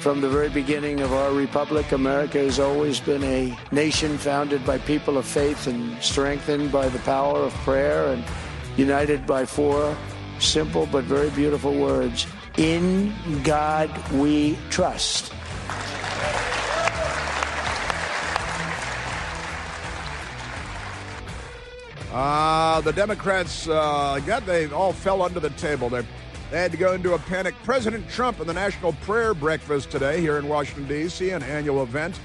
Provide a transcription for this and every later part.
From the very beginning of our republic, America has always been a nation founded by people of faith and strengthened by the power of prayer and united by four simple but very beautiful words: in God we trust. The Democrats, they all fell under the table. They had to go into a panic. President Trump and the National Prayer Breakfast today here in Washington, D.C., an annual event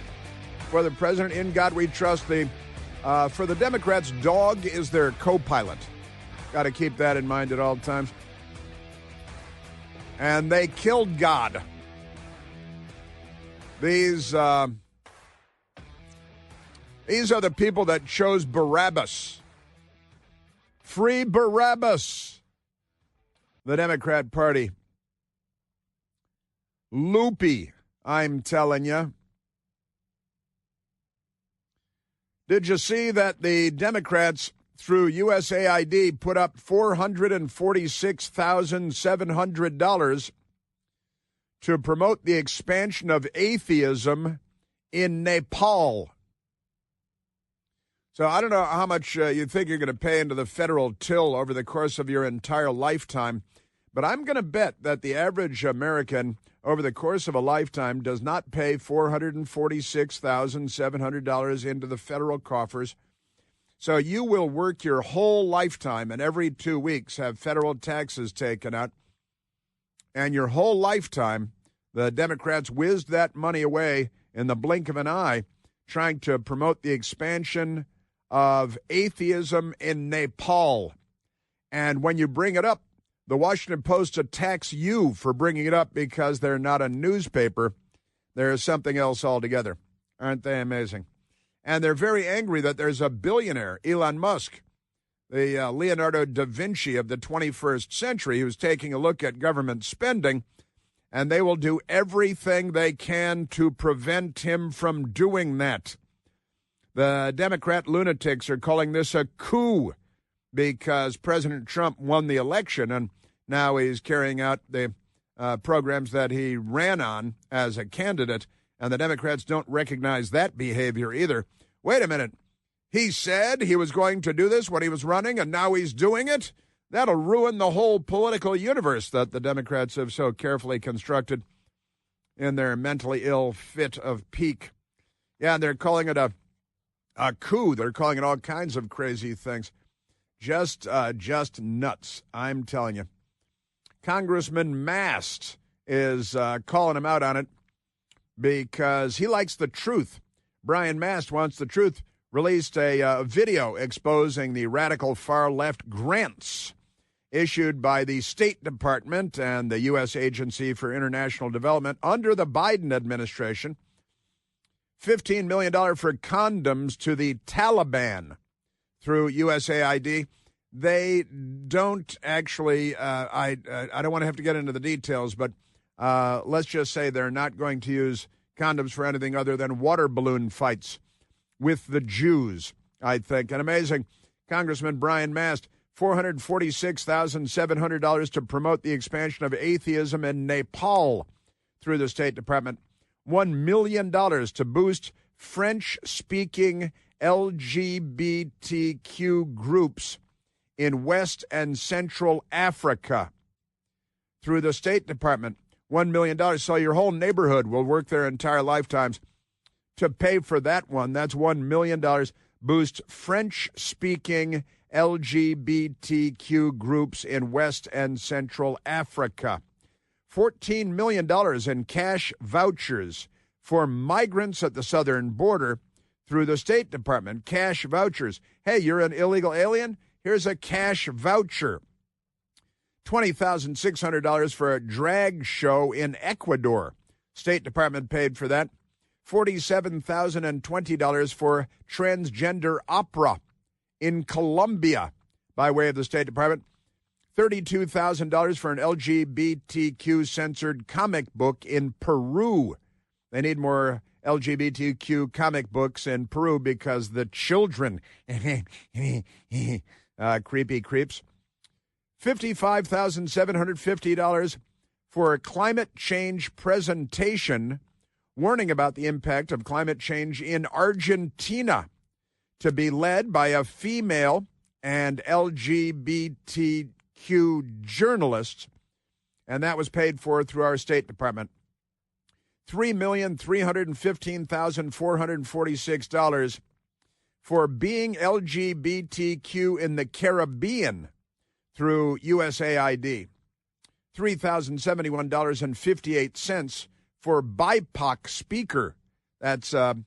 for the president. In God we trust. For the Democrats, dog is their co-pilot. Got to keep that in mind at all times. And they killed God. These are the people that chose Barabbas. Free Barabbas. The Democrat Party. Loopy, I'm telling you. Did you see that the Democrats, through USAID, put up $446,700 to promote the expansion of atheism in Nepal? So I don't know how much you think you're going to pay into the federal till over the course of your entire lifetime, but I'm going to bet that the average American over the course of a lifetime does not pay $446,700 into the federal coffers. So you will work your whole lifetime and every 2 weeks have federal taxes taken out. And your whole lifetime, the Democrats whizzed that money away in the blink of an eye, trying to promote the expansion of atheism in Nepal. And when you bring it up, the Washington Post attacks you for bringing it up because they're not a newspaper. They're something else altogether. Aren't they amazing? And they're very angry that there's a billionaire, Elon Musk, the Leonardo da Vinci of the 21st century, who's taking a look at government spending, and they will do everything they can to prevent him from doing that. The Democrat lunatics are calling this a coup because President Trump won the election, and now he's carrying out the programs that he ran on as a candidate, and the Democrats don't recognize that behavior either. Wait a minute. He said he was going to do this when he was running, and now he's doing it? That'll ruin the whole political universe that the Democrats have so carefully constructed in their mentally ill fit of pique. Yeah, and they're calling it a coup. They're calling it all kinds of crazy things. Just nuts, I'm telling you. Congressman Mast is calling him out on it because he likes the truth. Brian Mast wants the truth. Released a video exposing the radical far-left grants issued by the State Department and the U.S. Agency for International Development under the Biden administration. $15 million for condoms to the Taliban through USAID. They don't actually, I don't want to have to get into the details, but let's just say they're not going to use condoms for anything other than water balloon fights with the Jews, I think. And amazing. Congressman Brian Mast, $446,700 to promote the expansion of atheism in Nepal through the State Department. $1 million to boost French-speaking LGBTQ groups in West and Central Africa through the State Department. $1 million. So your whole neighborhood will work their entire lifetimes to pay for that one. That's $1 million. Boost French-speaking LGBTQ groups in West and Central Africa. $14 million in cash vouchers for migrants at the southern border through the State Department. Cash vouchers. Hey, you're an illegal alien? Here's a cash voucher. $20,600 for a drag show in Ecuador. State Department paid for that. $47,020 for transgender opera in Colombia by way of the State Department. $32,000 for an LGBTQ-censored comic book in Peru. They need more LGBTQ comic books in Peru because the children, creepy creeps. $55,750 for a climate change presentation warning about the impact of climate change in Argentina, to be led by a female and LGBTQ journalist, and that was paid for through our State Department. $3,315,446 for being LGBTQ in the Caribbean through USAID. $3,071.58 for BIPOC speaker. That's, BIPOC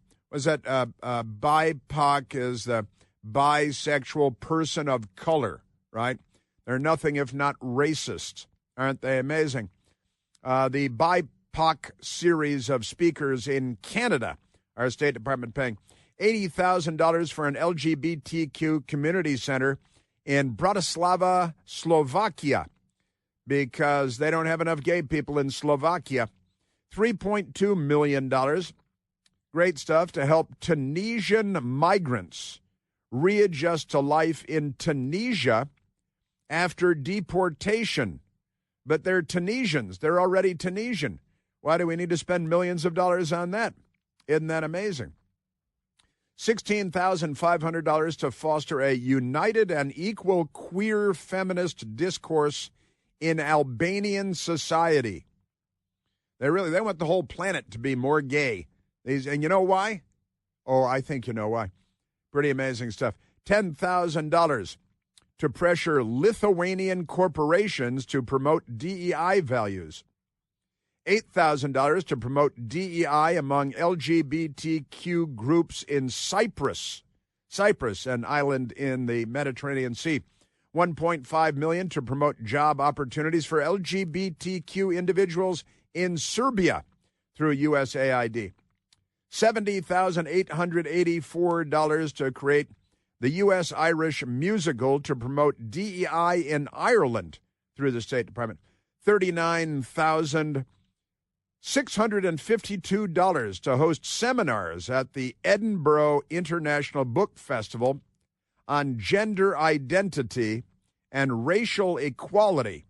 is the bisexual person of color, right? They're nothing if not racist. Aren't they amazing? The BIPOC series of speakers in Canada, our State Department paying $80,000 for an LGBTQ community center in Bratislava, Slovakia, because they don't have enough gay people in Slovakia. $3.2 million. Great stuff to help Tunisian migrants readjust to life in Tunisia after deportation. But they're Tunisians. They're already Tunisian. Why do we need to spend millions of dollars on that? Isn't that amazing? $16,500 to foster a united and equal queer feminist discourse in Albanian society. They want the whole planet to be more gay. And you know why? Oh, I think you know why. Pretty amazing stuff. $10,000 to pressure Lithuanian corporations to promote DEI values. $8,000 to promote DEI among LGBTQ groups in Cyprus, an island in the Mediterranean Sea. $1.5 million to promote job opportunities for LGBTQ individuals in Serbia through USAID. $70,884 to create the U.S.-Irish musical to promote DEI in Ireland through the State Department. $39,652 to host seminars at the Edinburgh International Book Festival on gender identity and racial equality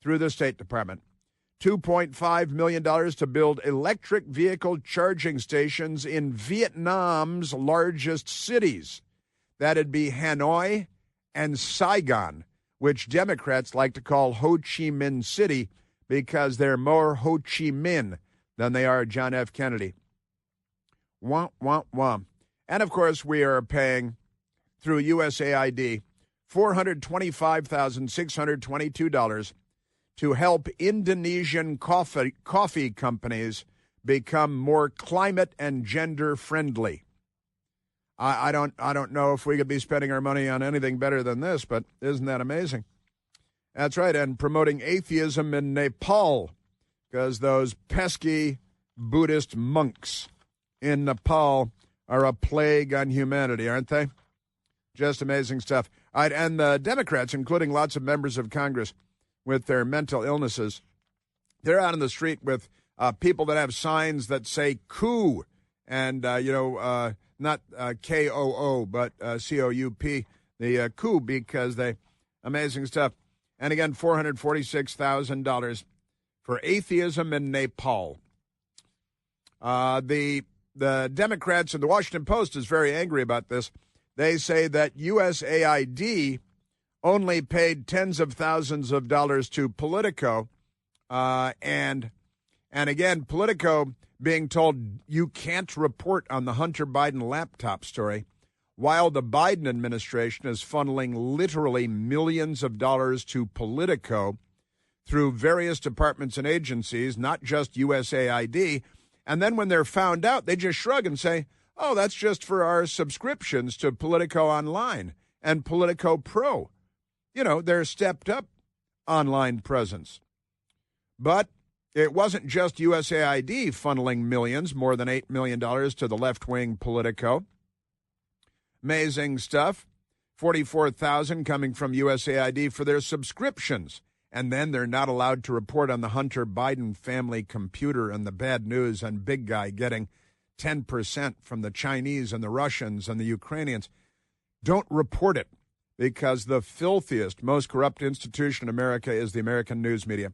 through the State Department. $2.5 million to build electric vehicle charging stations in Vietnam's largest cities. That'd be Hanoi and Saigon, which Democrats like to call Ho Chi Minh City because they're more Ho Chi Minh than they are John F. Kennedy. Wah, wah, wah. And, of course, we are paying through USAID $425,622 to help Indonesian coffee companies become more climate and gender friendly. I don't know if we could be spending our money on anything better than this, but isn't that amazing? That's right, and promoting atheism in Nepal, because those pesky Buddhist monks in Nepal are a plague on humanity, aren't they? Just amazing stuff. All right, and the Democrats, including lots of members of Congress with their mental illnesses, they're out on the street with people that have signs that say coup, and, not K-O-O, but C-O-U-P, the coup, because they, amazing stuff. And again, $446,000 for atheism in Nepal. The Democrats and the Washington Post is very angry about this. They say that USAID only paid tens of thousands of dollars to Politico, and again, Politico being told you can't report on the Hunter Biden laptop story, while the Biden administration is funneling literally millions of dollars to Politico through various departments and agencies, not just USAID. And then when they're found out, they just shrug and say, oh, that's just for our subscriptions to Politico Online and Politico Pro. Their stepped-up online presence. But it wasn't just USAID funneling millions, more than $8 million to the left-wing Politico. Amazing stuff. $44,000 coming from USAID for their subscriptions. And then they're not allowed to report on the Hunter Biden family computer and the bad news and big guy getting 10% from the Chinese and the Russians and the Ukrainians. Don't report it, because the filthiest, most corrupt institution in America is the American news media.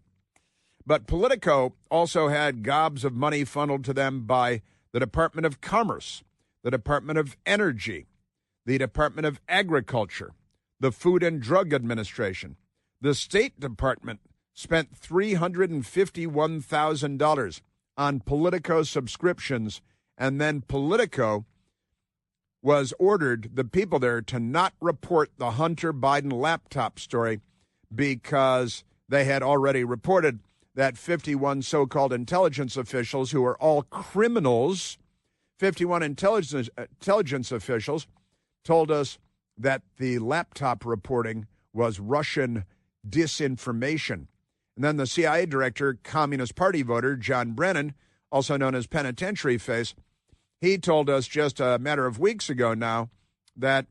But Politico also had gobs of money funneled to them by the Department of Commerce, the Department of Energy, the Department of Agriculture, the Food and Drug Administration. The State Department spent $351,000 on Politico subscriptions, and then Politico was ordered, the people there, to not report the Hunter Biden laptop story because they had already reported that 51 so-called intelligence officials, who are all criminals, 51 intelligence officials told us that the laptop reporting was Russian disinformation. And then the CIA director, Communist Party voter, John Brennan, also known as Penitentiary Face, he told us just a matter of weeks ago now that,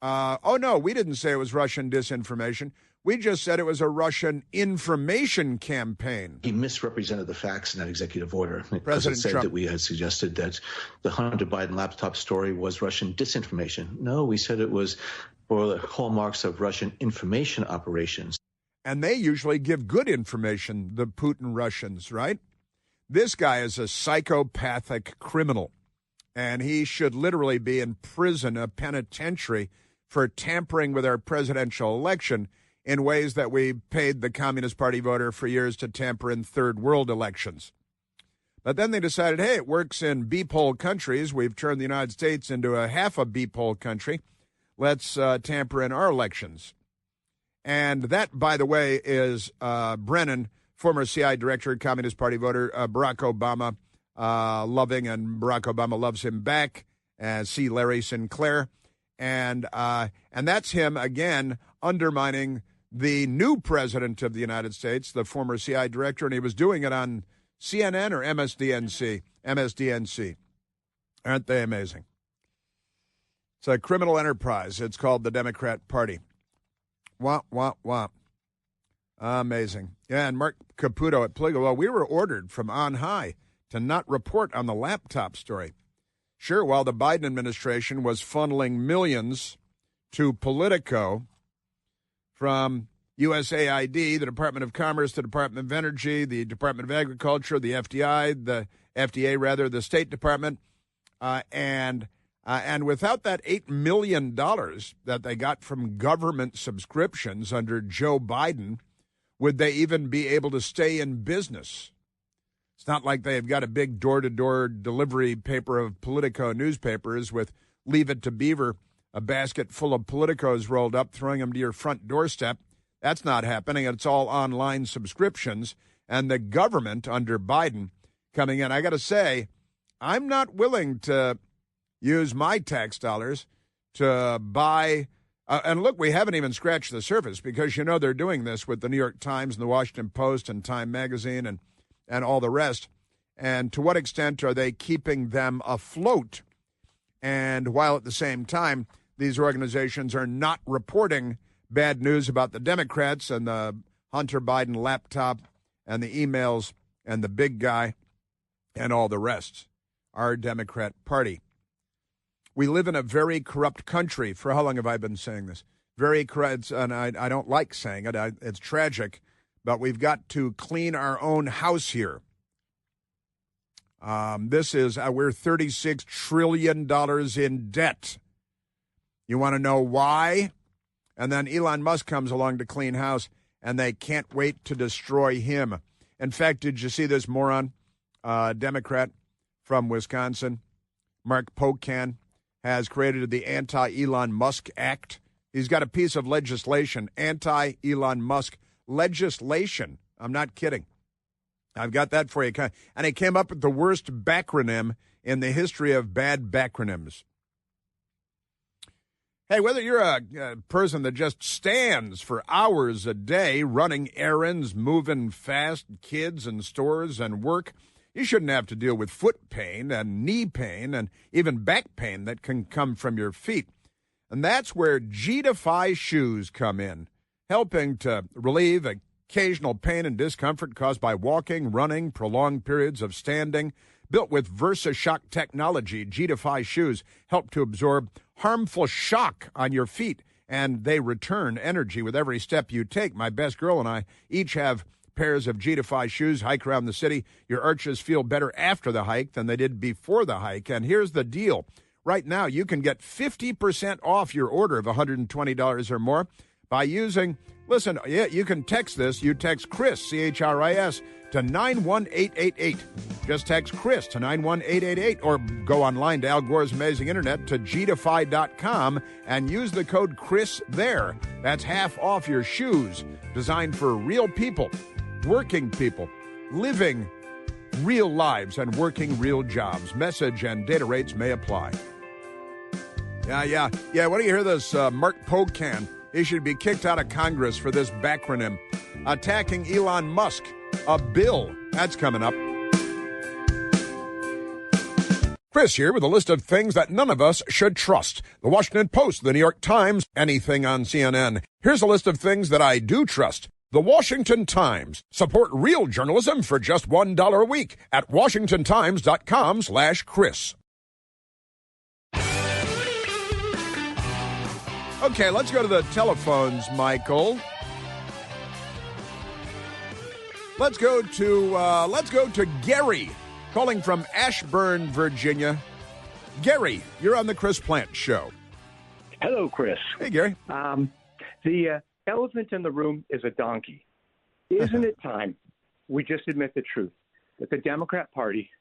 oh, no, we didn't say it was Russian disinformation. We just said it was a Russian information campaign. He misrepresented the facts in that executive order. President said Trump. That we had suggested that the Hunter Biden laptop story was Russian disinformation. No, we said it was for the hallmarks of Russian information operations. And they usually give good information, the Putin Russians, right? This guy is a psychopathic criminal, and he should literally be in prison, a penitentiary, for tampering with our presidential election in ways that we paid the Communist Party voter for years to tamper in third world elections. But then they decided, hey, it works in beep-hole countries. We've turned the United States into a half a beep-hole country. Let's tamper in our elections. And that, by the way, is Brennan, former CIA director, Communist Party voter, Barack Obama loving, and Barack Obama loves him back, see Larry Sinclair. And that's him, again, undermining the new president of the United States, the former CIA director, and he was doing it on CNN or MSDNC? MSDNC. Aren't they amazing? It's a criminal enterprise. It's called the Democrat Party. Wah, wah, wah. Amazing. Yeah, and Mark Caputo at Politico, well, we were ordered from on high to not report on the laptop story. Sure, while the Biden administration was funneling millions to Politico from USAID, the Department of Commerce, the Department of Energy, the Department of Agriculture, the FDA, the State Department, and without that $8 million that they got from government subscriptions under Joe Biden, would they even be able to stay in business? It's not like they've got a big door-to-door delivery paper of Politico newspapers with Leave It to Beaver, a basket full of Politicos rolled up, throwing them to your front doorstep. That's not happening. It's all online subscriptions. And the government under Biden coming in, I got to say, I'm not willing to use my tax dollars to buy. And look, we haven't even scratched the surface, because, you know, they're doing this with the New York Times and the Washington Post and Time Magazine and all the rest. And to what extent are they keeping them afloat? And while at the same time, these organizations are not reporting bad news about the Democrats and the Hunter Biden laptop and the emails and the big guy and all the rest, our Democrat Party. We live in a very corrupt country. For how long have I been saying this? Very corrupt, and I don't like saying it. It's tragic, but we've got to clean our own house here. We're $36 trillion in debt. You want to know why? And then Elon Musk comes along to clean house, and they can't wait to destroy him. In fact, did you see this moron, Democrat from Wisconsin, Mark Pocan, has created the Anti-Elon Musk Act? He's got a piece of legislation, anti-Elon Musk legislation. I'm not kidding. I've got that for you. And he came up with the worst backronym in the history of bad backronyms. Hey, whether you're a person that just stands for hours a day running errands, moving fast, kids and stores and work, you shouldn't have to deal with foot pain and knee pain and even back pain that can come from your feet. And that's where G-Defy shoes come in, helping to relieve occasional pain and discomfort caused by walking, running, prolonged periods of standing. Built with VersaShock technology, G-Defy shoes help to absorb harmful shock on your feet, and they return energy with every step you take. My best girl and I each have pairs of G-Defy shoes, hike around the city. Your arches feel better after the hike than they did before the hike. And here's the deal. Right now, you can get 50% off your order of $120 or more by using, listen, yeah, you can text this. You text Chris, C-H-R-I-S, to 91888. Just text Chris to 91888 or go online to Al Gore's Amazing Internet to gdefy.com and use the code Chris there. That's half off your shoes, designed for real people, working people, living real lives and working real jobs. Message and data rates may apply. Yeah. What do you hear this? Mark Pocan, he should be kicked out of Congress for this backronym. Attacking Elon Musk. A bill. That's coming up. Chris here with a list of things that none of us should trust. The Washington Post, the New York Times, anything on CNN. Here's a list of things that I do trust. The Washington Times. Support real journalism for just $1 a week at washingtontimes.com/Chris. Okay, let's go to the telephones, Michael. Let's go to Gary, calling from Ashburn, Virginia. Gary, you're on the Chris Plant Show. Hello, Chris. Hey, Gary. The elephant in the room is a donkey. Isn't it time we just admit the truth that the Democrat Party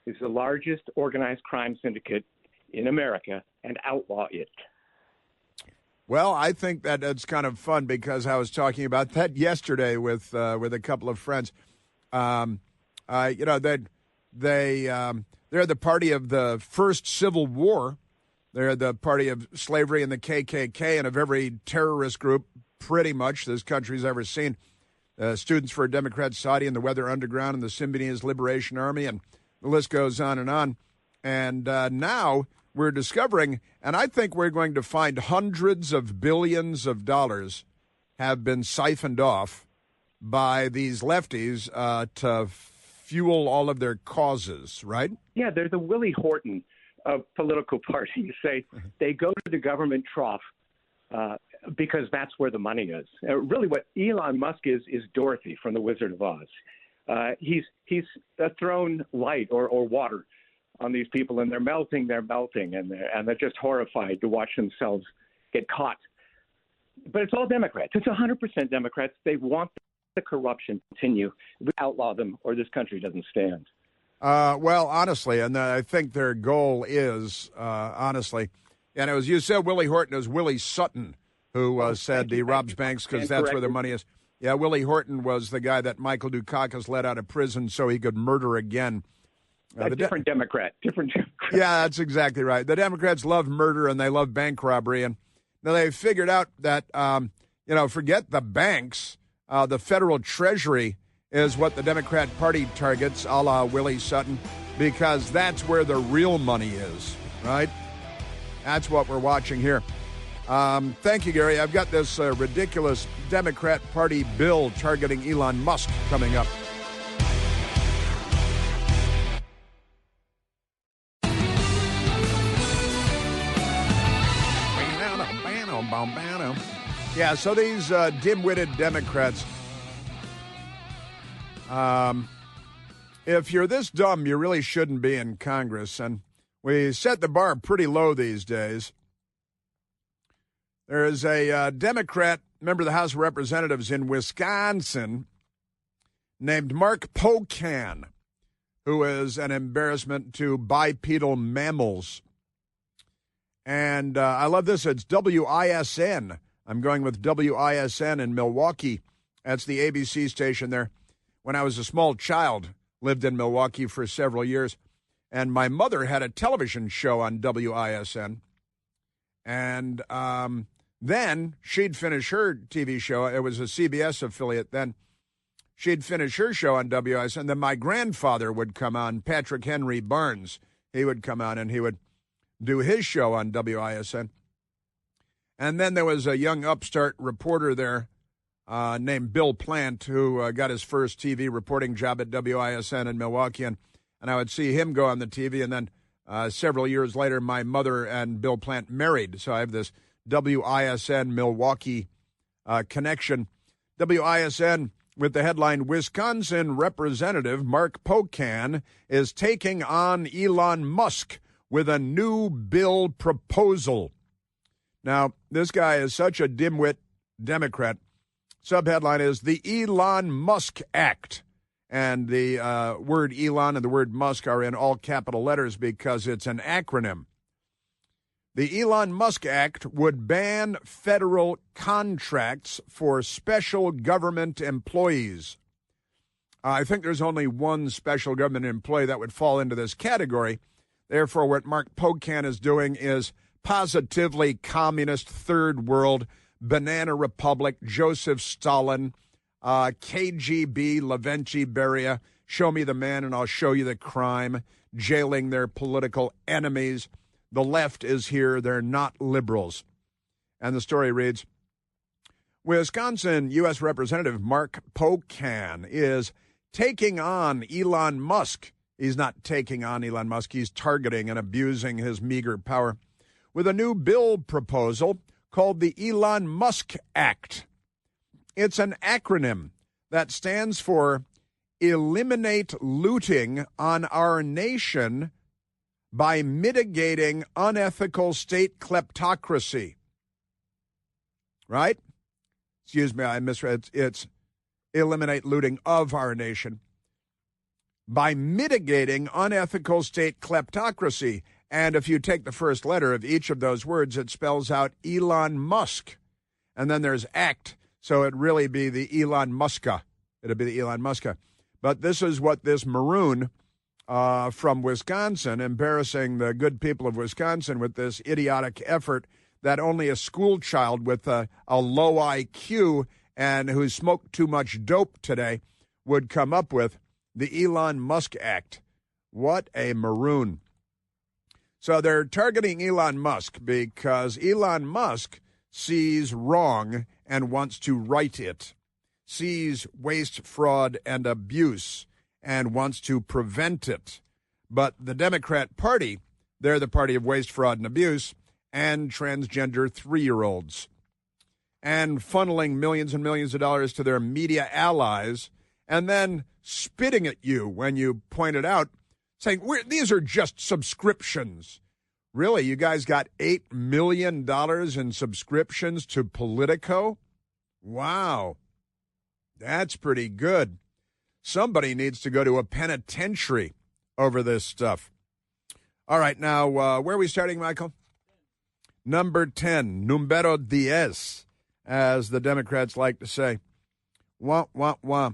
is the largest organized crime syndicate in America and outlaw it? Well, I think that it's kind of fun because I was talking about that yesterday with a couple of friends. They're the party of the first Civil War. They're the party of slavery and the KKK and of every terrorist group pretty much this country's ever seen. Students for a Democrat Society and the Weather Underground and the Symbionese Liberation Army, and the list goes on and on. And now we're discovering, and I think we're going to find hundreds of billions of dollars have been siphoned off by these lefties to fuel all of their causes, right? Yeah, they're the Willie Horton of political parties. They go to the government trough because that's where the money is. Really what Elon Musk is Dorothy from The Wizard of Oz. He's thrown light or water on these people, and they're melting, and they're just horrified to watch themselves get caught. But it's all Democrats. It's 100% Democrats. They want the corruption to continue. We outlaw them, or this country doesn't stand. Well, honestly, and I think their goal is, honestly, and it was, you said Willie Horton, it was Willie Sutton who said he robs banks because that's where the money is. Yeah, Willie Horton was the guy that Michael Dukakis let out of prison so he could murder again. Different Democrat. Yeah, that's exactly right. The Democrats love murder and they love bank robbery. And now they've figured out that, forget the banks. The federal treasury is what the Democrat Party targets, a la Willie Sutton, because that's where the real money is, right? That's what we're watching here. Thank you, Gary. I've got this ridiculous Democrat Party bill targeting Elon Musk coming up. Yeah, so these dim-witted Democrats, if you're this dumb, you really shouldn't be in Congress. And we set the bar pretty low these days. There is a Democrat member of the House of Representatives in Wisconsin named Mark Pocan, who is an embarrassment to bipedal mammals. And I love this. It's WISN. I'm going with WISN in Milwaukee. That's the ABC station there. When I was a small child, lived in Milwaukee for several years. And my mother had a television show on WISN. And then she'd finish her TV show. It was a CBS affiliate then. She'd finish her show on WISN. Then my grandfather would come on, Patrick Henry Barnes. He would come on and he would do his show on WISN. And then there was a young upstart reporter there named Bill Plant who got his first TV reporting job at WISN in Milwaukee. And I would see him go on the TV. And then several years later, my mother and Bill Plant married. So I have this WISN Milwaukee connection. WISN with the headline, Wisconsin Representative Mark Pocan is taking on Elon Musk with a new bill proposal. Now, this guy is such a dimwit Democrat. Subheadline is the Elon Musk Act. And the word Elon and the word Musk are in all capital letters because it's an acronym. The Elon Musk Act would ban federal contracts for special government employees. I think there's only one special government employee that would fall into this category. Therefore, what Mark Pocan is doing is positively communist, third world, banana republic, Joseph Stalin, KGB, Lavrenti Beria, show me the man and I'll show you the crime, jailing their political enemies. The left is here. They're not liberals. And the story reads, Wisconsin U.S. Representative Mark Pocan is taking on Elon Musk. He's not taking on Elon Musk. He's targeting and abusing his meager power with a new bill proposal called the Elon Musk Act. It's an acronym that stands for Eliminate Looting on Our Nation by Mitigating Unethical State Kleptocracy. Right? Excuse me, I misread. It's Eliminate Looting of Our Nation by Mitigating Unethical State Kleptocracy. And if you take the first letter of each of those words, it spells out Elon Musk. And then there's Act. So it'd really be the Elon Muska. It'd be the Elon Muska. But this is what this maroon from Wisconsin, embarrassing the good people of Wisconsin with this idiotic effort that only a school child with a low IQ and who smoked too much dope today would come up with, the Elon Musk Act. What a maroon. So they're targeting Elon Musk because Elon Musk sees wrong and wants to right it, sees waste, fraud, and abuse, and wants to prevent it. But the Democrat Party, they're the party of waste, fraud, and abuse, and transgender 3-year-olds. And funneling millions and millions of dollars to their media allies, and then spitting at you when you point it out, saying, these are just subscriptions. Really, you guys got $8 million in subscriptions to Politico? Wow. That's pretty good. Somebody needs to go to a penitentiary over this stuff. All right, now, where are we starting, Michael? Number 10, numero 10, as the Democrats like to say. Wah, wah, wah.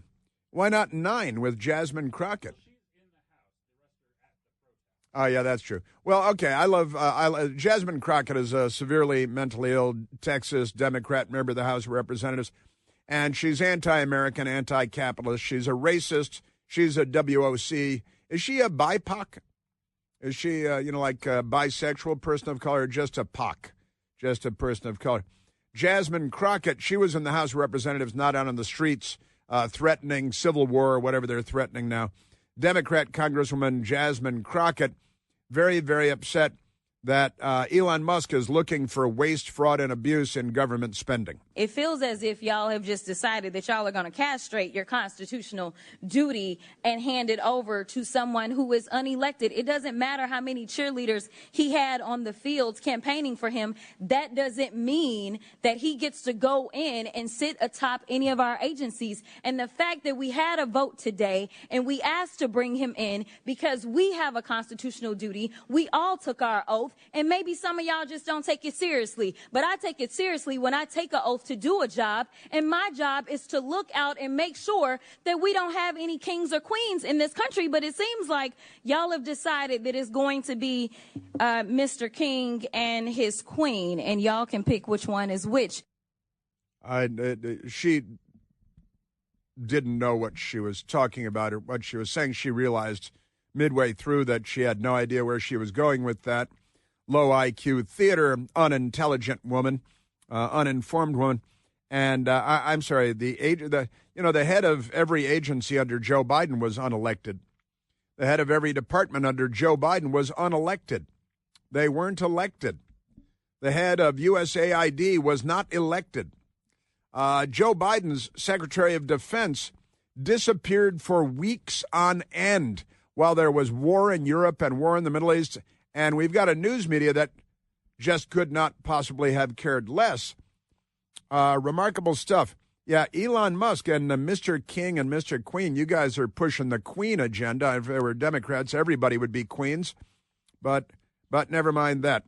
Why not 9 with Jasmine Crockett? Oh, yeah, that's true. Well, okay, I love Jasmine Crockett is a severely mentally ill Texas Democrat, member of the House of Representatives, and she's anti-American, anti-capitalist. She's a racist. She's a WOC. Is she a BIPOC? Is she, like a bisexual person of color, or just a POC, just a person of color? Jasmine Crockett, she was in the House of Representatives, not out on the streets, threatening civil war or whatever they're threatening now. Democrat Congresswoman Jasmine Crockett, very, very upset that Elon Musk is looking for waste, fraud, and abuse in government spending. It feels as if y'all have just decided that y'all are going to castrate your constitutional duty and hand it over to someone who is unelected. It doesn't matter how many cheerleaders he had on the fields campaigning for him. That doesn't mean that he gets to go in and sit atop any of our agencies. And the fact that we had a vote today and we asked to bring him in because we have a constitutional duty, we all took our oath, and maybe some of y'all just don't take it seriously. But I take it seriously when I take an oath to do a job, and my job is to look out and make sure that we don't have any kings or queens in this country. But it seems like y'all have decided that it's going to be Mr. King and his queen, and y'all can pick which one is which. She didn't know what she was talking about or what she was saying. She realized midway through that she had no idea where she was going with that. Low IQ theater, unintelligent woman, uninformed woman. And I'm sorry, the head of every agency under Joe Biden was unelected. The head of every department under Joe Biden was unelected. They weren't elected. The head of USAID was not elected. Joe Biden's Secretary of Defense disappeared for weeks on end while there was war in Europe and war in the Middle East. And we've got a news media that just could not possibly have cared less. Remarkable stuff. Yeah, Elon Musk and Mr. King and Mr. Queen, you guys are pushing the Queen agenda. If there were Democrats, everybody would be queens. But never mind that.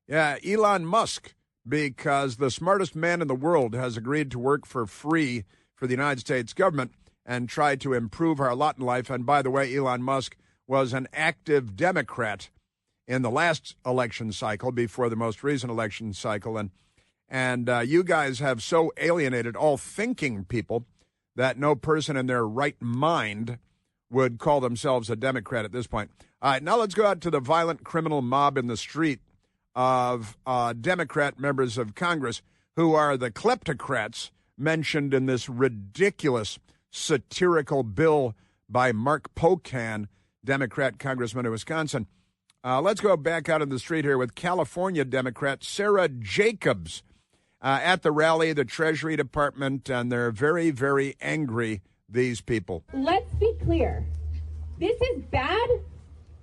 Yeah, Elon Musk, because the smartest man in the world has agreed to work for free for the United States government and try to improve our lot in life. And by the way, Elon Musk was an active Democrat in the last election cycle before the most recent election cycle. And you guys have so alienated all thinking people that no person in their right mind would call themselves a Democrat at this point. All right, now let's go out to the violent criminal mob in the street of Democrat members of Congress who are the kleptocrats mentioned in this ridiculous satirical bill by Mark Pocan, Democrat congressman of Wisconsin. Let's go back out in the street here with California Democrat Sarah Jacobs at the rally, the Treasury Department, and they're very, very angry, these people. Let's be clear. This is bad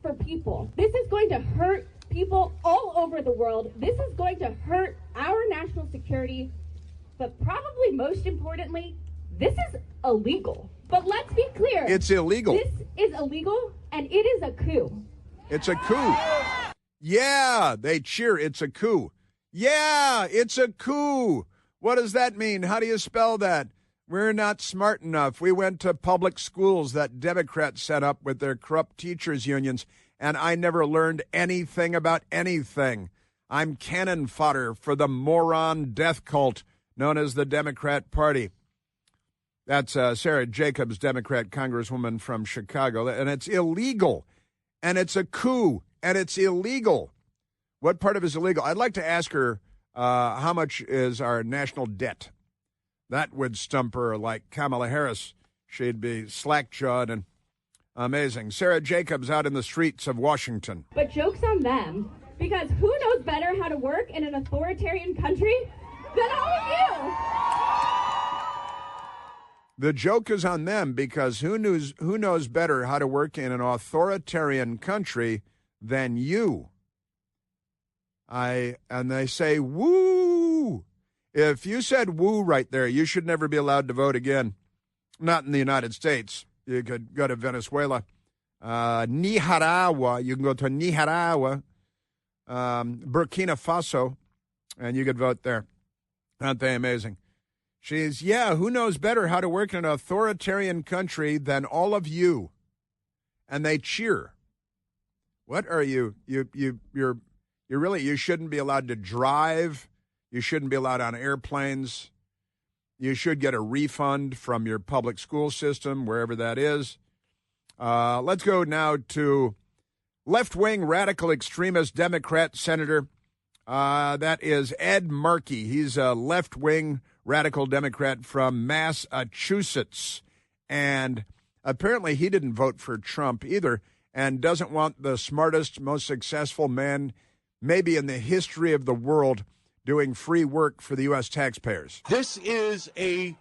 for people. This is going to hurt people all over the world. This is going to hurt our national security. But probably most importantly, this is illegal. But let's be clear. It's illegal. This is illegal, and it is a coup. It's a coup. Yeah, they cheer. It's a coup. Yeah, it's a coup. What does that mean? How do you spell that? We're not smart enough. We went to public schools that Democrats set up with their corrupt teachers' unions, and I never learned anything about anything. I'm cannon fodder for the moron death cult known as the Democrat Party. That's Sarah Jacobs, Democrat congresswoman from Chicago, and it's illegal. And it's a coup, and it's illegal. What part of it is illegal? I'd like to ask her how much is our national debt. That would stump her like Kamala Harris. She'd be slack-jawed and amazing. Sarah Jacobs out in the streets of Washington. But joke's on them, because who knows better how to work in an authoritarian country than all of you? The joke is on them because who knows better how to work in an authoritarian country than you? And they say, woo. If you said woo right there, you should never be allowed to vote again. Not in the United States. You could go to Venezuela. Nicaragua. You can go to Nicaragua. Burkina Faso. And you could vote there. Aren't they amazing? She's, yeah, who knows better how to work in an authoritarian country than all of you? And they cheer. What are you? You're really, you shouldn't be allowed to drive. You shouldn't be allowed on airplanes. You should get a refund from your public school system, wherever that is. Let's go now to left-wing radical extremist Democrat Senator. That is Ed Markey. He's a left-wing radical Democrat from Massachusetts. And apparently he didn't vote for Trump either and doesn't want the smartest, most successful man maybe in the history of the world doing free work for the U.S. taxpayers. This is a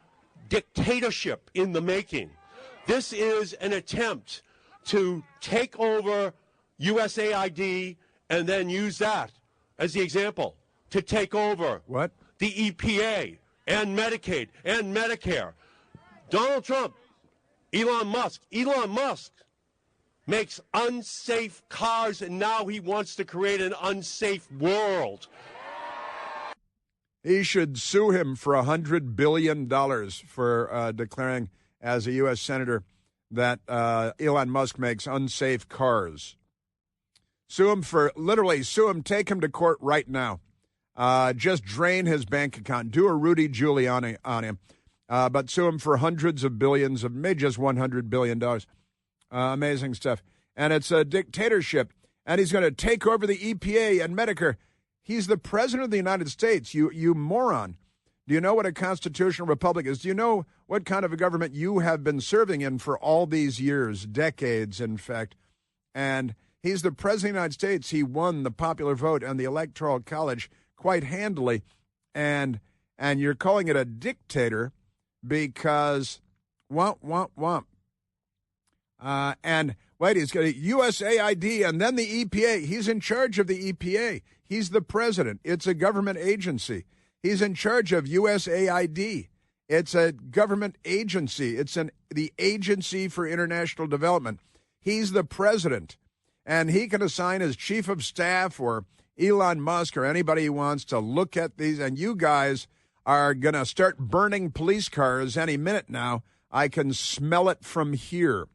dictatorship in the making. This is an attempt to take over USAID and then use that as the example to take over what? The EPA and Medicaid and Medicare. Donald Trump, Elon Musk makes unsafe cars, and now he wants to create an unsafe world. He should sue him for $100 billion for declaring as a U.S. Senator that Elon Musk makes unsafe cars. Sue him, take him to court right now. Just drain his bank account. Do a Rudy Giuliani on him. But sue him for hundreds of billions of, maybe just $100 billion. Amazing stuff. And it's a dictatorship. And he's going to take over the EPA and Medicare. He's the president of the United States, you moron. Do you know what a constitutional republic is? Do you know what kind of a government you have been serving in for all these years, decades, in fact? And he's the president of the United States. He won the popular vote and the Electoral College quite handily. And and you're calling it a dictator because womp. And wait, he's got a USAID and then the EPA. He's in charge of the EPA. He's the president. It's a government agency. He's in charge of USAID. It's a government agency. It's the Agency for International Development. He's the president, and he can assign his chief of staff or Elon Musk or anybody he wants to look at these, and you guys are going to start burning police cars any minute now. I can smell it from here.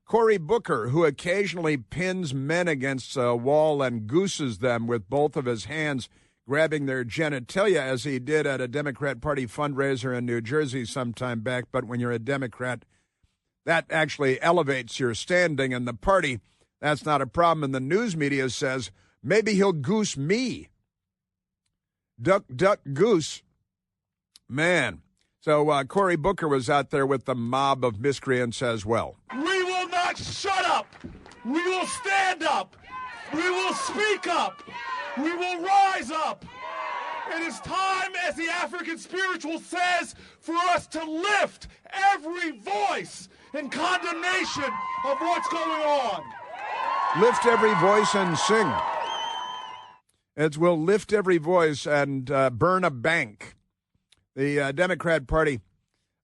Cory Booker, who occasionally pins men against a wall and gooses them with both of his hands, grabbing their genitalia, as he did at a Democrat Party fundraiser in New Jersey some time back. But when you're a Democrat, that actually elevates your standing in the party. That's not a problem. And the news media says, maybe he'll goose me. Duck, duck, goose. Man. So Cory Booker was out there with the mob of miscreants as well. We will not shut up. We will stand up. We will speak up. We will rise up. It is time, as the African spiritual says, for us to lift every voice in condemnation of what's going on. Lift every voice and sing. We'll lift every voice and burn a bank. The Democrat Party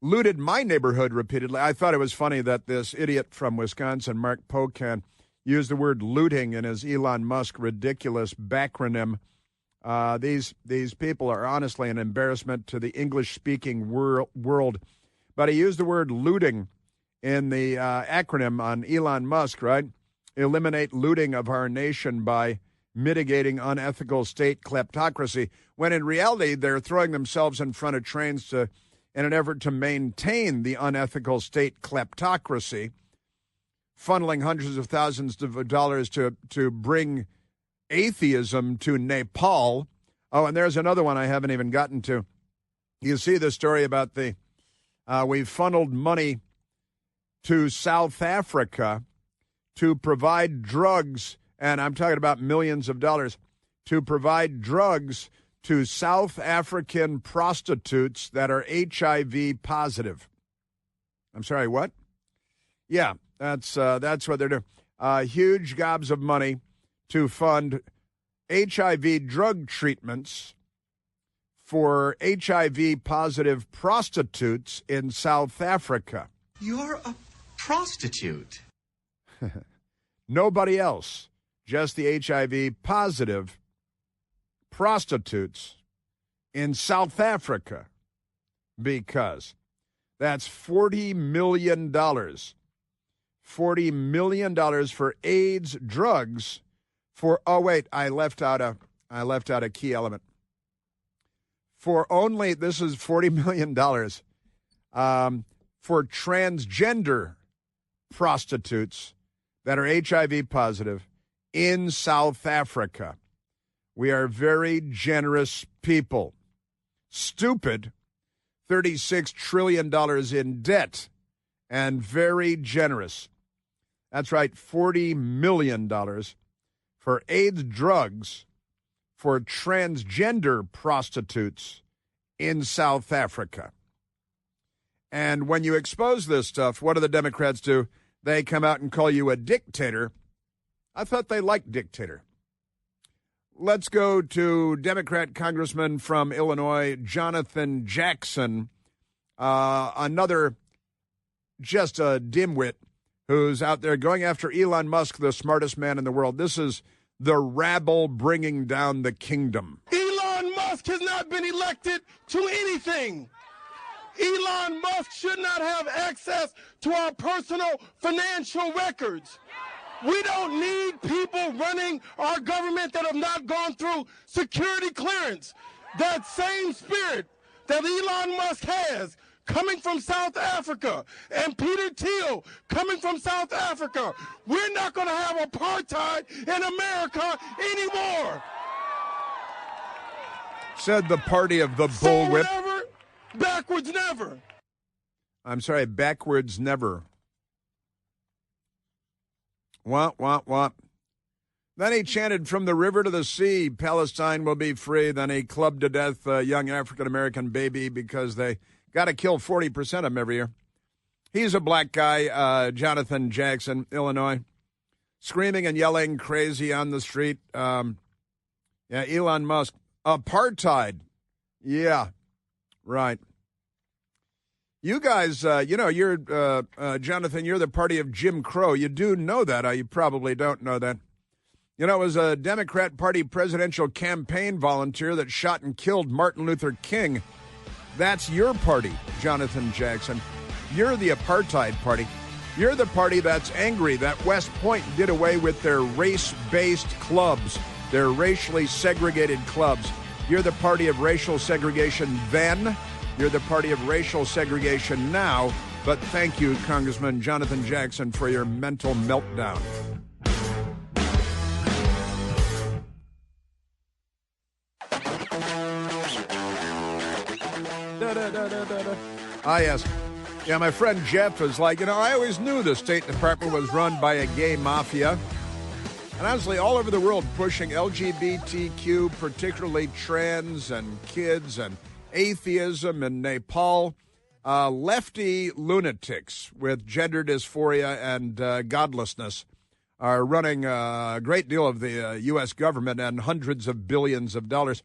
looted my neighborhood repeatedly. I thought it was funny that this idiot from Wisconsin, Mark Pocan, used the word looting in his Elon Musk ridiculous backronym. These people are honestly an embarrassment to the English-speaking world. But he used the word looting in the acronym on Elon Musk, right? Eliminate looting of our nation by mitigating unethical state kleptocracy, when in reality they're throwing themselves in front of trains in an effort to maintain the unethical state kleptocracy, funneling hundreds of thousands of dollars to bring atheism to Nepal. Oh, and there's another one I haven't even gotten to. You see the story about we've funneled money to South Africa to provide drugs, and I'm talking about millions of dollars, to provide drugs to South African prostitutes that are HIV positive. I'm sorry, what? Yeah, that's what they're doing. Huge gobs of money to fund HIV drug treatments for HIV-positive prostitutes in South Africa. You're a prostitute. Nobody else, just the HIV-positive prostitutes in South Africa, because that's $40 million. $40 million for AIDS drugs for, oh wait, I left out a key element. For only, this is $40 million for transgender prostitutes that are HIV positive in South Africa. We are very generous people. Stupid, $36 trillion in debt, and very generous. That's right, $40 million for AIDS drugs for transgender prostitutes in South Africa. And when you expose this stuff, what do the Democrats do? They come out and call you a dictator. I thought they liked dictator. Let's go to Democrat Congressman from Illinois, Jonathan Jackson, another just a dimwit who's out there going after Elon Musk, the smartest man in the world. This is the rabble bringing down the kingdom. Elon Musk has not been elected to anything. Elon Musk should not have access to our personal financial records. We don't need people running our government that have not gone through security clearance. That same spirit that Elon Musk has coming from South Africa and Peter Thiel coming from South Africa, we're not going to have apartheid in America anymore. Said the party of the bullwhip. Forward ever, backwards never. I'm sorry, backwards never. Wah, wah, wah. Then he chanted, "From the river to the sea, Palestine will be free." Then he clubbed to death a young African-American baby because they got to kill 40% of them every year. He's a black guy, Jonathan Jackson, Illinois, screaming and yelling crazy on the street. Elon Musk. Apartheid. Yeah, right. You guys, you're, Jonathan, you're the party of Jim Crow. You do know that. You probably don't know that. You know, it was a Democrat Party presidential campaign volunteer that shot and killed Martin Luther King. That's your party, Jonathan Jackson. You're the apartheid party. You're the party that's angry that West Point did away with their race-based clubs, their racially segregated clubs. You're the party of racial segregation then. You're the party of racial segregation now. But thank you, Congressman Jonathan Jackson, for your mental meltdown. Yes. Yeah, my friend Jeff is like, I always knew the State Department was run by a gay mafia. And honestly, all over the world pushing LGBTQ, particularly trans and kids and atheism in Nepal. Lefty lunatics with gender dysphoria and godlessness are running a great deal of the U.S. government and hundreds of billions of dollars.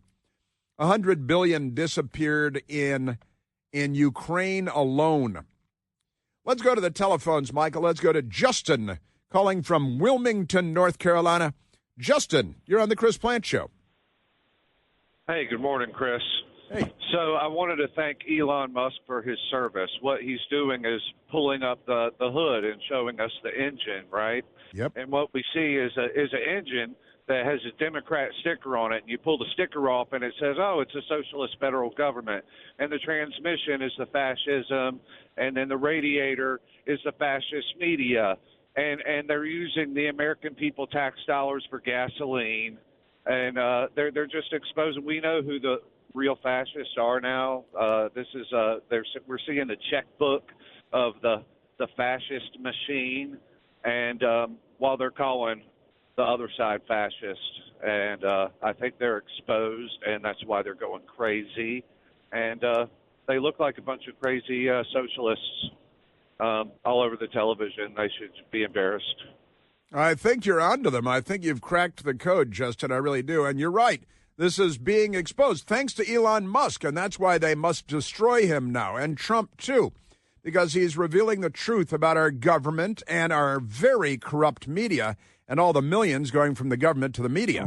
$100 billion disappeared in Ukraine alone. Let's go to the telephones, Michael. Let's go to Justin, calling from Wilmington, North Carolina. Justin, you're on the Chris Plant Show. Hey, good morning, Chris. Hey. So I wanted to thank Elon Musk for his service. What he's doing is pulling up the hood and showing us the engine, right? Yep. And what we see is an engine that has a Democrat sticker on it, and you pull the sticker off, and it says, oh, it's a socialist federal government. And the transmission is the fascism, and then the radiator is the fascist media. And they're using the American people tax dollars for gasoline. And they're just exposing. We know who the real fascists are now. We're seeing the checkbook of the fascist machine, and while they're calling the other side fascist, and I think they're exposed, and that's why they're going crazy. And they look like a bunch of crazy socialists all over the television. They should be embarrassed. I think you're onto them. I think you've cracked the code, Justin. I really do. And you're right. This is being exposed thanks to Elon Musk, and that's why they must destroy him now, and Trump too, because he's revealing the truth about our government and our very corrupt media and all the millions going from the government to the media.